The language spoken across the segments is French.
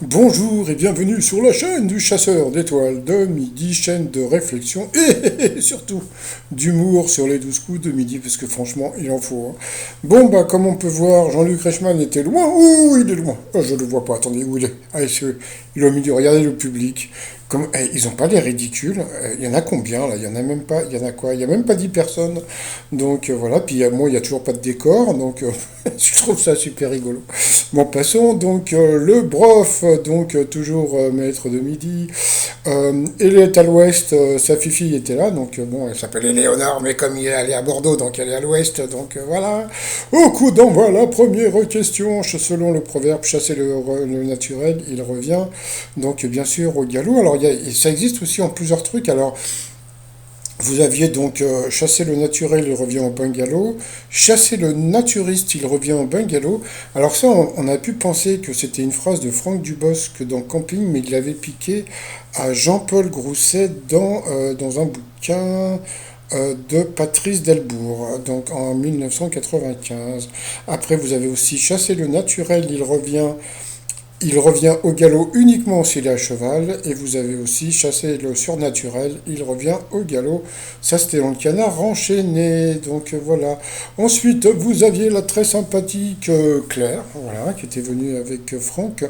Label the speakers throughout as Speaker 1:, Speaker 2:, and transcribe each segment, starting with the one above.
Speaker 1: Bonjour et bienvenue sur la chaîne du chasseur d'étoiles de midi, chaîne de réflexion et surtout d'humour sur les 12 coups de midi, parce que franchement, il en faut, hein. Bon, bah, comme on peut voir, Jean-Luc Reichmann était loin. Ouh, il est loin. Oh, je le vois pas, attendez, où il est? Ah, il est au milieu, regardez le public. Ils ont pas l'air ridicules. Il y en a combien là? Il y en a même pas. Il y en a quoi? Il y a même pas 10 personnes. Donc voilà. Puis moi, il y a toujours pas de décor. Donc je trouve ça super rigolo. Bon, passons donc le brof, donc toujours maître de midi. Elle est à l'ouest, sa fifi était là, donc bon, elle s'appelle Éléonore, mais comme elle est à Bordeaux, donc elle est à l'ouest, donc voilà. Au coup d'envoi, la première question, selon le proverbe, chasser le naturel, il revient, donc bien sûr au galop. Alors ça existe aussi en plusieurs trucs, alors vous aviez donc chassé le naturel, il revient au bungalow. Chasser le naturiste, il revient au bungalow. Alors ça, on a pu penser que c'était une phrase de Franck Dubosc dans Camping, mais il l'avait piqué à Jean-Paul Grousset dans un bouquin de Patrice Delbourg, donc en 1995. Après, vous avez aussi chassé le naturel, il revient au galop uniquement s'il est à cheval, et vous avez aussi chassé le surnaturel, il revient au galop. Ça, c'était dans le canard enchaîné, donc voilà. Ensuite, vous aviez la très sympathique Claire, voilà, qui était venue avec Franck,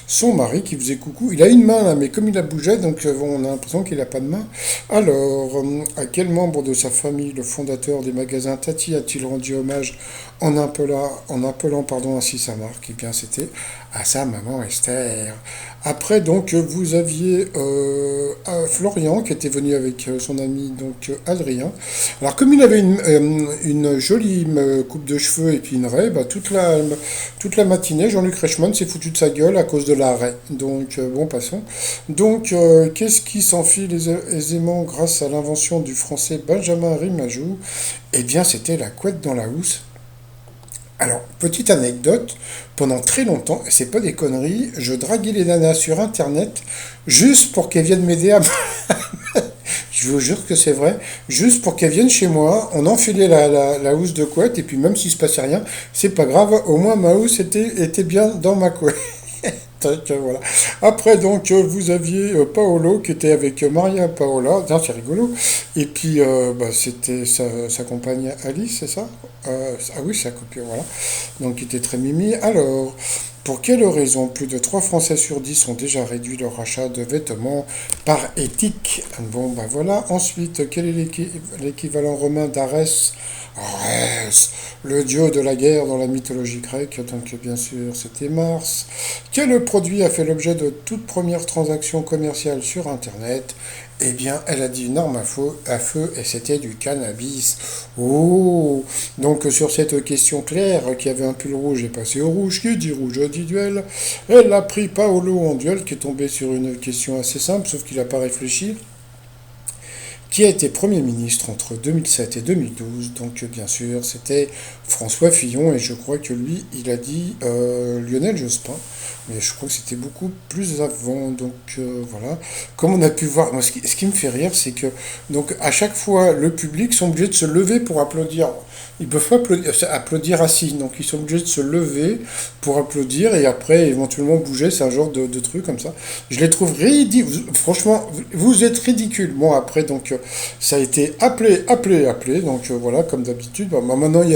Speaker 1: son mari, qui faisait coucou. Il a une main là, mais comme il a bougé, donc bon, on a l'impression qu'il n'a pas de main. Alors, à quel membre de sa famille, le fondateur des magasins Tati, a-t-il rendu hommage en appelant pardon, ainsi sa marque? Eh bien, c'était à sa maman Esther. Après, donc, vous aviez Florian qui était venu avec son ami donc Adrien. Alors, comme il avait une jolie coupe de cheveux et puis une raie, bah, toute la matinée, Jean-Luc Reichmann s'est foutu de sa gueule à cause de la raie. Donc, bon, passons. Donc, qu'est-ce qui s'enfile aisément grâce à l'invention du français Benjamin Rimajou? Eh bien, c'était la couette dans la housse. Alors, petite anecdote, pendant très longtemps, et c'est pas des conneries, je draguais les nanas sur internet juste pour qu'elles viennent m'aider à. Je vous jure que c'est vrai, juste pour qu'elles viennent chez moi, on enfilait la housse de couette, et puis même s'il se passait rien, c'est pas grave, au moins ma housse était bien dans ma couette. Tac, voilà. Après, donc, vous aviez Paolo qui était avec Maria Paola. Tiens, c'est rigolo. Et puis, bah, c'était sa compagne Alice, c'est ça? Ah oui, sa copine, voilà. Donc, qui était très mimi. Alors, pour quelle raison plus de 3 Français sur 10 ont déjà réduit leur achat de vêtements par éthique? Bon, ben voilà. Ensuite, quel est l'équivalent romain d'Arès? Arès, le dieu de la guerre dans la mythologie grecque, donc bien sûr c'était Mars. Quel produit a fait l'objet de toute première transaction commerciale sur Internet? Eh bien, elle a dit une arme à feu et c'était du cannabis. Oh! Donc, sur cette question claire, qui avait un pull rouge et passé au rouge, qui dit rouge dit duel, elle a pris Paolo en duel, qui est tombé sur une question assez simple, sauf qu'il n'a pas réfléchi, qui a été Premier ministre entre 2007 et 2012. Donc bien sûr, c'était François Fillon, et je crois que lui, il a dit Lionel Jospin, mais je crois que c'était beaucoup plus avant. Donc voilà, comme on a pu voir, moi, ce qui me fait rire, c'est que donc à chaque fois, le public sont obligés de se lever pour applaudir. Ils peuvent pas applaudir assis, donc ils sont obligés de se lever pour applaudir et après éventuellement bouger. C'est un genre de truc comme ça. Je les trouve ridicules. Franchement, vous êtes ridicules. Bon, après, donc, ça a été appelé, appelé, appelé. Donc, voilà, comme d'habitude. Bah, maintenant, il y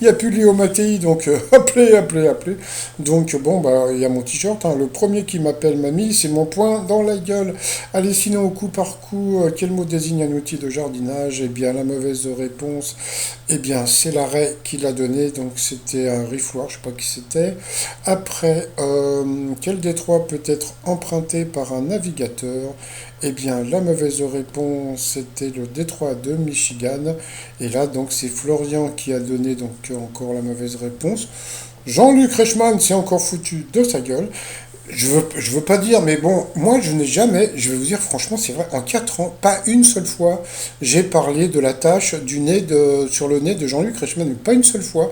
Speaker 1: a plus Léo Mattei. Donc, appelé, appelé, appelé. Donc, bon, bah, il y a mon t-shirt, hein. Le premier qui m'appelle mamie, c'est mon poing dans la gueule. Allez, sinon, au coup par coup, quel mot désigne un outil de jardinage? Eh bien, la mauvaise réponse, eh bien, c'est l'arrêt qu'il a donné. Donc, c'était un rifouard, je sais pas qui c'était. Après, quel détroit peut être emprunté par un navigateur? Eh bien, la mauvaise réponse, c'était le détroit de Michigan. Et là, donc, c'est Florian qui a donné donc encore la mauvaise réponse. Jean-Luc Reichmann s'est encore foutu de sa gueule. Je veux pas dire, mais bon, moi je n'ai jamais, je vais vous dire franchement, c'est vrai, en 4 ans, pas une seule fois, j'ai parlé de la tache sur le nez de Jean-Luc Reichmann, mais pas une seule fois.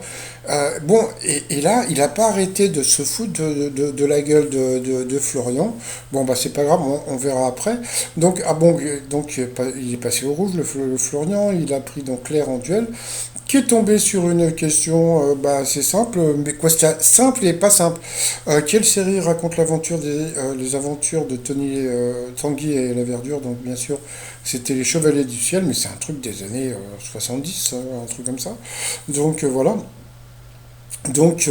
Speaker 1: Bon, et là, il n'a pas arrêté de se foutre de la gueule de Florian. Bon, bah, c'est pas grave, on verra après. Donc, ah bon, donc, il est passé au rouge, le Florian. Il a pris donc Claire en duel, qui est tombé sur une question, bah, c'est simple, mais quoi, c'est simple et pas simple. Quelle série raconte les aventures de Tanguy et la Verdure? Donc, bien sûr, c'était Les Chevaliers du Ciel, mais c'est un truc des années 70, un truc comme ça. Donc, voilà. Donc,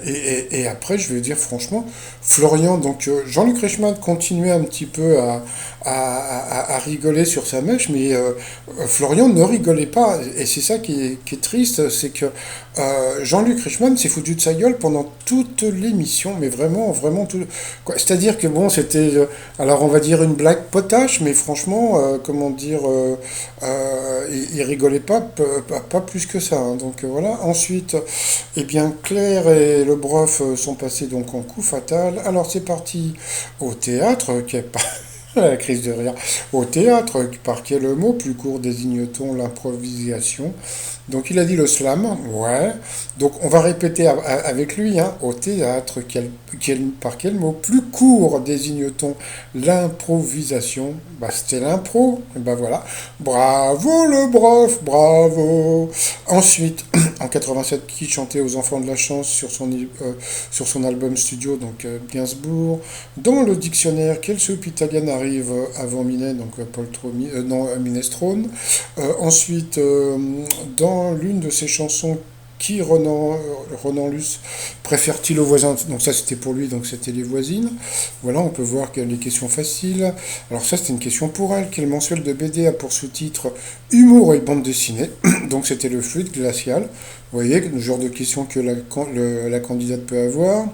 Speaker 1: et après, je vais dire franchement, Florian, donc Jean-Luc Reichmann continuait un petit peu à rigoler sur sa mèche, mais Florian ne rigolait pas. Et c'est ça qui est triste, c'est que Jean-Luc Reichmann s'est foutu de sa gueule pendant toute l'émission, mais vraiment, vraiment tout. Quoi. C'est-à-dire que bon, c'était, alors on va dire une blague potache, mais franchement, comment dire, il rigolait pas plus que ça. Hein. Donc voilà. Ensuite, eh bien, Claire et le prof sont passés donc en coup fatal. Alors c'est parti au théâtre, qui est pas la crise de rire. Au théâtre, par quel mot plus court désigne-t-on l'improvisation? Donc il a dit le slam, ouais. Donc on va répéter avec lui, hein. Au théâtre, par quel mot plus court désigne-t-on l'improvisation? Bah c'était l'impro, et ben voilà. Bravo le prof, bravo. Ensuite, en 87, qui chantait aux enfants de la chance sur son album studio, donc Gainsbourg. Dans le dictionnaire, quelle soupe italienne arrive avant Minet, donc non, Minestrone. Ensuite, dans l'une de ses chansons, qui Ronan Luce préfère-t-il aux voisins? Donc ça c'était pour lui, donc c'était les voisines. Voilà, on peut voir que les questions faciles. Alors ça c'était une question pour elle. Quel mensuel de BD a pour sous-titre Humour et bande dessinée? Donc c'était le fluide glacial. Vous voyez, le genre de questions que la candidate peut avoir.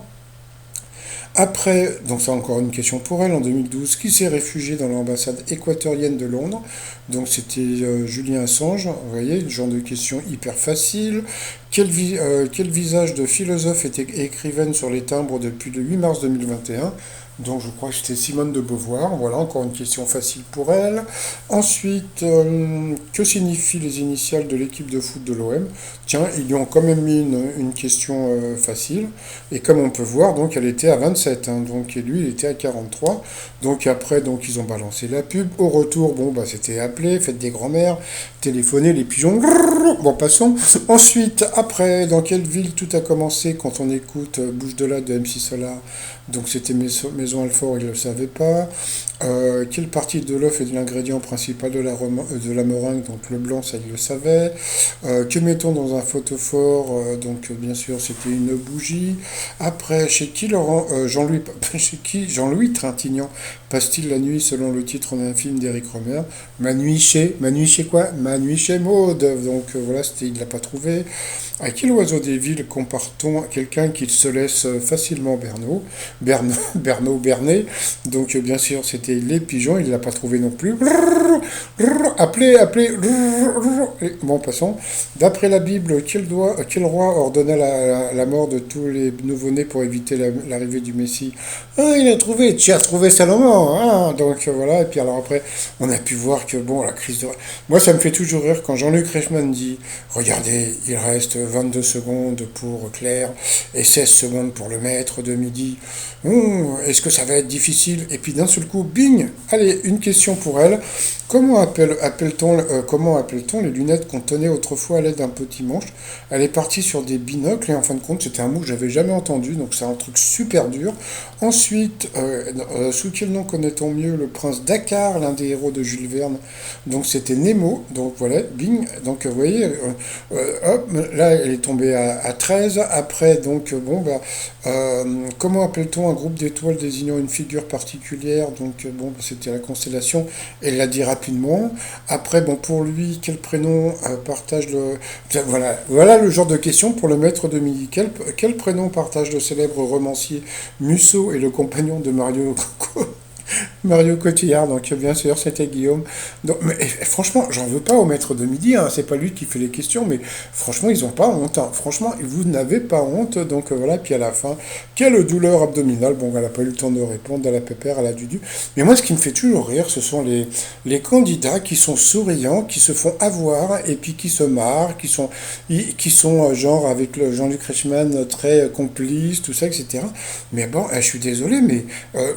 Speaker 1: Après, donc c'est encore une question pour elle, en 2012, qui s'est réfugié dans l'ambassade équatorienne de Londres? Donc c'était Julien Assange, vous voyez, une genre de question hyper facile. Quel visage de philosophe était écrivaine sur les timbres depuis le 8 mars 2021? Donc je crois que c'était Simone de Beauvoir. Voilà, encore une question facile pour elle. Ensuite, que signifient les initiales de l'équipe de foot de l'OM? Tiens, ils lui ont quand même mis une question facile. Et comme on peut voir, donc elle était à 27, hein, donc, et lui il était à 43. Donc après, donc ils ont balancé la pub. Au retour, bon bah c'était appeler, fête des grands-mères, téléphoner, les pigeons. Bon, passons. Ensuite, après, dans quelle ville tout a commencé quand on écoute Bouche de là de MC Solar? Donc c'était Maison Alfort, il ne le savait pas. Quelle partie de l'œuf est l'ingrédient principal de la meringue? Donc le blanc, ça il le savait. Que mettons dans un photophore? Donc bien sûr, c'était une bougie. Après, chez qui Laurent, chez qui Jean-Louis Trintignant passe-t-il la nuit selon le titre d'un film d'Éric Romer? Ma nuit chez quoi? Ma nuit chez Maud. Donc voilà, il l'a pas trouvé. À quel oiseau des villes compare-t-on quelqu'un qui se laisse facilement Bernaud, donc bien sûr c'était les pigeons, il ne l'a pas trouvé non plus. Appelez. Bon, passons. D'après la Bible, quel roi ordonna la mort de tous les nouveau-nés pour éviter l'arrivée du Messie? Ah, tu as trouvé Salomon. Hein, donc voilà, et puis alors après, on a pu voir que bon, la crise de... Moi, ça me fait toujours rire quand Jean-Luc Reichmann dit, regardez, il reste 22 secondes pour Claire et 16 secondes pour le maître de midi. Est-ce que ça va être difficile? Et puis d'un seul coup, bing! Allez, une question pour elle. Comment appelle-t-on les lunettes qu'on tenait autrefois à l'aide d'un petit manche? Elle est partie sur des binocles et en fin de compte, c'était un mot que j'avais jamais entendu, donc c'est un truc super dur. Ensuite, sous quel nom connaît-on mieux le prince Dakkar, l'un des héros de Jules Verne? Donc c'était Nemo, donc voilà, bing. Donc vous voyez, hop, là elle est tombée à 13. Après, donc bon, bah, comment appelle-t-on un groupe d'étoiles désignant une figure particulière? Donc bon, c'était la constellation, elle l'a dit rapidement. Après, bon, pour lui, quel prénom partage le... Voilà le genre de question pour le maître de midi. Quel prénom partage le célèbre romancier Musso et le compagnon de Mario Mario Cotillard, donc bien sûr, c'était Guillaume. Donc, mais franchement, j'en veux pas au maître de midi, hein, c'est pas lui qui fait les questions, mais franchement, ils ont pas honte, hein. Franchement, vous n'avez pas honte, donc voilà, puis à la fin, quelle douleur abdominale, bon, elle n'a pas eu le temps de répondre à la pépère, à la Dudu. Mais moi, ce qui me fait toujours rire, ce sont les candidats qui sont souriants, qui se font avoir, et puis qui se marrent, qui sont genre avec le Jean-Luc Reichmann très complice, tout ça, etc. Mais bon, je suis désolé, mais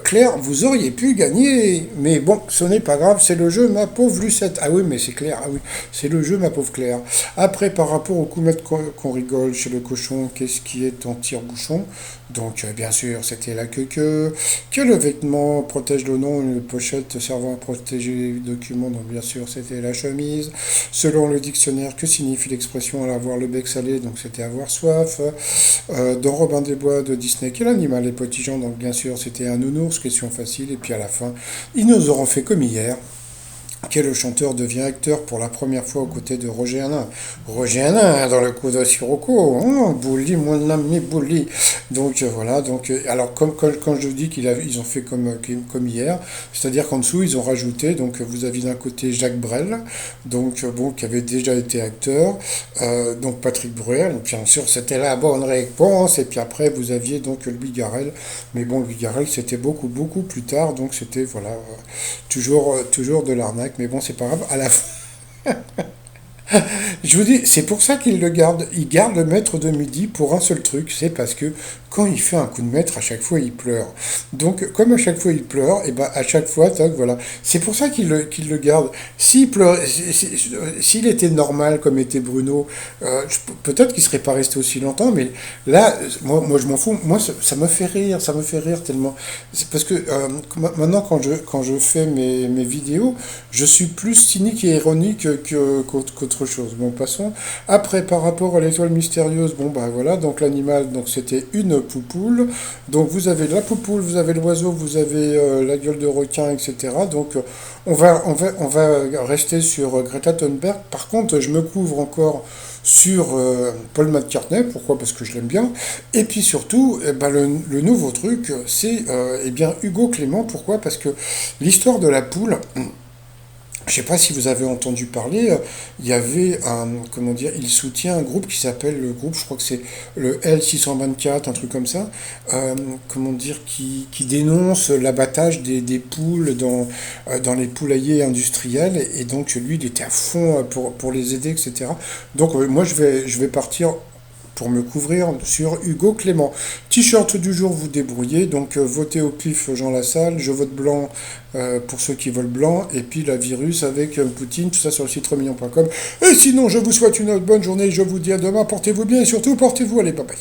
Speaker 1: Claire, vous auriez pu gagner. Mais bon, ce n'est pas grave, c'est le jeu, ma pauvre Lucette. Ah oui, mais c'est Claire, ah oui, c'est le jeu, ma pauvre Claire. Après, par rapport au coumette qu'on rigole chez le cochon, qu'est-ce qui est en tire-bouchon? Donc, bien sûr, c'était la queue que le vêtement protège le nom, une pochette servant à protéger les documents, donc bien sûr, c'était la chemise. Selon le dictionnaire, que signifie l'expression avoir le bec salé? Donc, c'était avoir soif. Dans Robin des Bois de Disney, quel animal est potigeant? Donc bien sûr c'était un nounours, question facile, et puis à la fin, ils nous auront fait comme hier. Quel chanteur devient acteur pour la première fois aux côtés de Roger Hanin? Roger Hanin, dans le coup de Sirocco, oh, Bouli, mon ami Bouli. Donc voilà, donc alors quand je dis ils ont fait comme hier, c'est-à-dire qu'en dessous ils ont rajouté, donc vous aviez d'un côté Jacques Brel, donc bon, qui avait déjà été acteur, donc Patrick Bruel, donc bien sûr c'était la bonne réponse, et puis après vous aviez donc Louis Garrel, mais bon Louis Garrel c'était beaucoup plus tard, donc c'était voilà, toujours de l'arnaque, mais bon c'est pas grave, à la fin. Je vous dis, c'est pour ça qu'il le garde. Il garde le maître de midi pour un seul truc, c'est parce que quand il fait un coup de maître, à chaque fois il pleure. Donc, comme à chaque fois il pleure, et ben à chaque fois, tac, voilà. C'est pour ça qu'il le garde. S'il pleure, s'il était normal comme était Bruno, peut-être qu'il serait pas resté aussi longtemps, mais là, moi je m'en fous. Moi, ça me fait rire, ça me fait rire tellement. C'est parce que maintenant, quand je fais mes vidéos, je suis plus cynique et ironique qu'autre chose. Bon, passons. Après, par rapport à l'étoile mystérieuse, bon, bah voilà, donc l'animal, donc c'était une poupoule. Donc vous avez la poupoule, vous avez l'oiseau, vous avez la gueule de requin, etc. Donc on va rester sur Greta Thunberg. Par contre, je me couvre encore sur Paul McCartney. Pourquoi? Parce que je l'aime bien. Et puis surtout, eh ben, le nouveau truc, c'est eh bien Hugo Clément. Pourquoi? Parce que l'histoire de la poule, je ne sais pas si vous avez entendu parler, il y avait comment dire, il soutient un groupe qui s'appelle le groupe, je crois que c'est le L624, un truc comme ça, comment dire, qui dénonce l'abattage des poules dans les poulaillers industriels, et donc lui, il était à fond pour les aider, etc. Donc moi, je vais partir pour me couvrir sur Hugo Clément. T-shirt du jour, vous débrouillez. Donc votez au pif Jean Lassalle. Je vote blanc pour ceux qui veulent blanc. Et puis la virus avec Poutine. Tout ça sur le site remillion.com. Et sinon, je vous souhaite une bonne journée. Je vous dis à demain. Portez-vous bien et surtout portez-vous. Allez, bye bye.